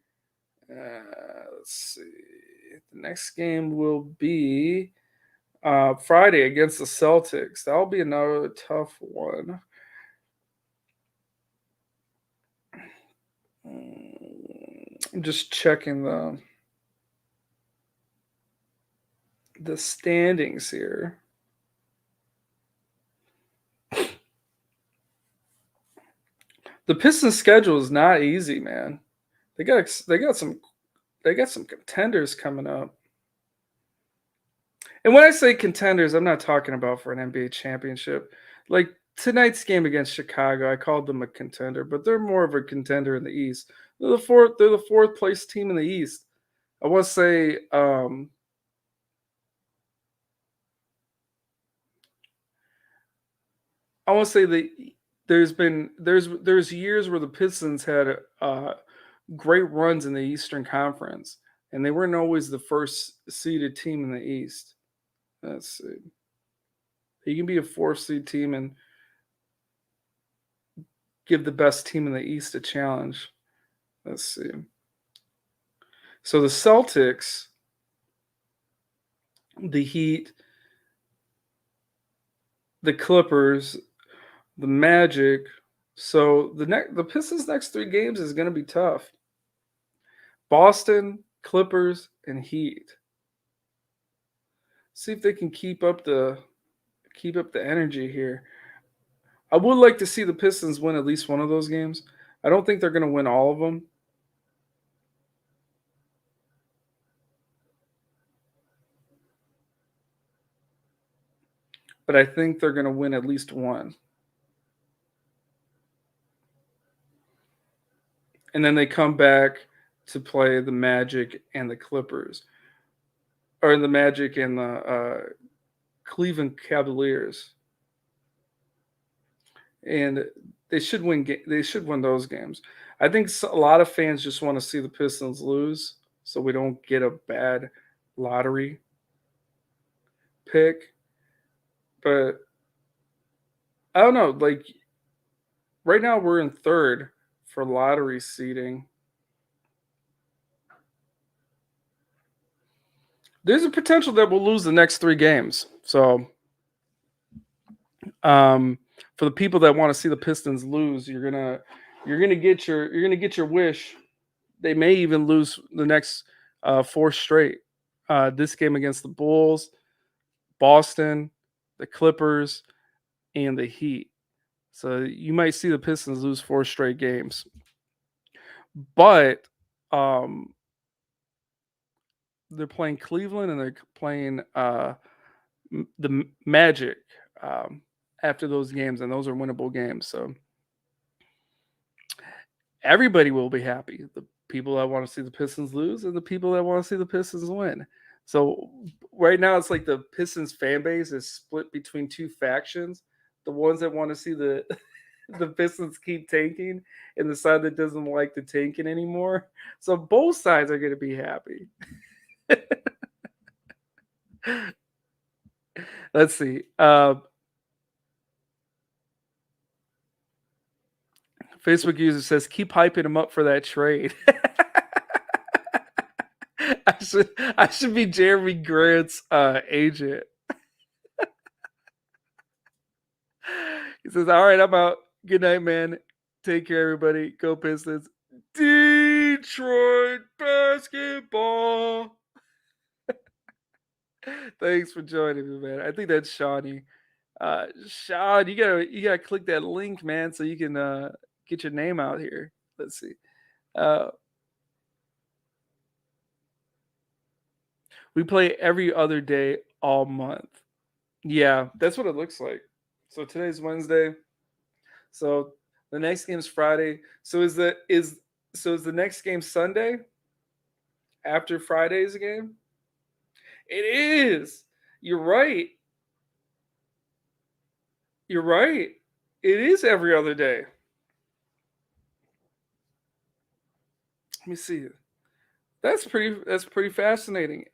Let's see. The next game will be Friday against the Celtics. That'll be another tough one. I'm just checking the standings here. The Pistons schedule is not easy, man. They got some contenders coming up. And when I say contenders, I'm not talking about for an NBA championship. Like tonight's game against Chicago, I called them a contender, but they're more of a contender in the East. They're the fourth place team in the East. I want to say that there's years where the Pistons had great runs in the Eastern Conference, and they weren't always the first seeded team in the East. Let's see. You can be a fourth seed team and give the best team in the East a challenge. Let's see. So the Celtics, the Heat, the Clippers, the Magic. So the Pistons' next 3 games is going to be tough. Boston, Clippers, and Heat. See if they can keep up the energy here. I would like to see the Pistons win at least one of those games. I don't think they're going to win all of them. But I think they're going to win at least one. And then they come back to play the Magic and the Clippers. Or the Magic and the Cleveland Cavaliers. And they should win. They should win those games. I think a lot of fans just want to see the Pistons lose, so we don't get a bad lottery pick. But I don't know. Like right now, we're in third for lottery seeding. There's a potential that we'll lose the next 3 games. So, for the people that want to see the Pistons lose, you're gonna get your wish. They may even lose the next 4 straight. This game against the Bulls, Boston, the Clippers, and the Heat. So you might see the Pistons lose 4 straight games. But they're playing Cleveland and they're playing the Magic after those games, and those are winnable games. So everybody will be happy. The people that want to see the Pistons lose and the people that want to see the Pistons win. So right now it's like the Pistons fan base is split between 2 factions. The ones that want to see the the Pistons keep tanking and the side that doesn't like the tanking anymore. So both sides are going to be happy. Let's see. Facebook user says, keep hyping him up for that trade. I should be Jeremy Grant's agent. He says, all right, I'm out. Good night, man. Take care, everybody. Go Pistons. Detroit basketball. Thanks for joining me, man. I think that's Shawnee. Sean, you gotta click that link, man, so you can get your name out here. Let's see. Uh, we play every other day all month. Yeah, that's what it looks like. So today's Wednesday. So the next game's Friday. So is the next game Sunday after Friday's game? It is. You're right. You're right. It is every other day. Let me see. That's pretty fascinating.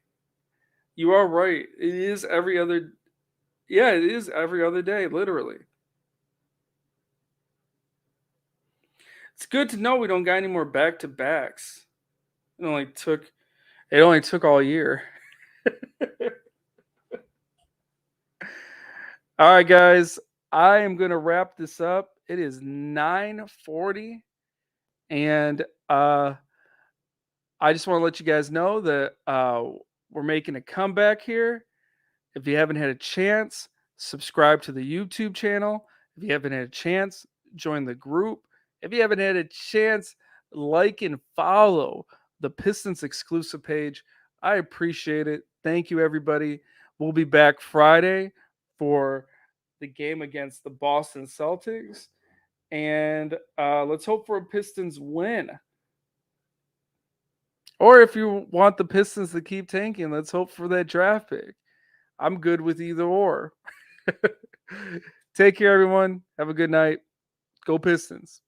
You are right. It is every other. Yeah, it is every other day, literally. It's good to know we don't got any more back to backs. It only took all year. All right, guys. I am gonna wrap this up. It is 9:40, and I just want to let you guys know that we're making a comeback here. If you haven't had a chance, subscribe to the YouTube channel. If you haven't had a chance, join the group. If you haven't had a chance, like and follow the Pistons exclusive page. I appreciate it. Thank you, everybody. We'll be back Friday for the game against the Boston Celtics. And let's hope for a Pistons win. Or if you want the Pistons to keep tanking, let's hope for that draft pick. I'm good with either or. Take care, everyone. Have a good night. Go Pistons.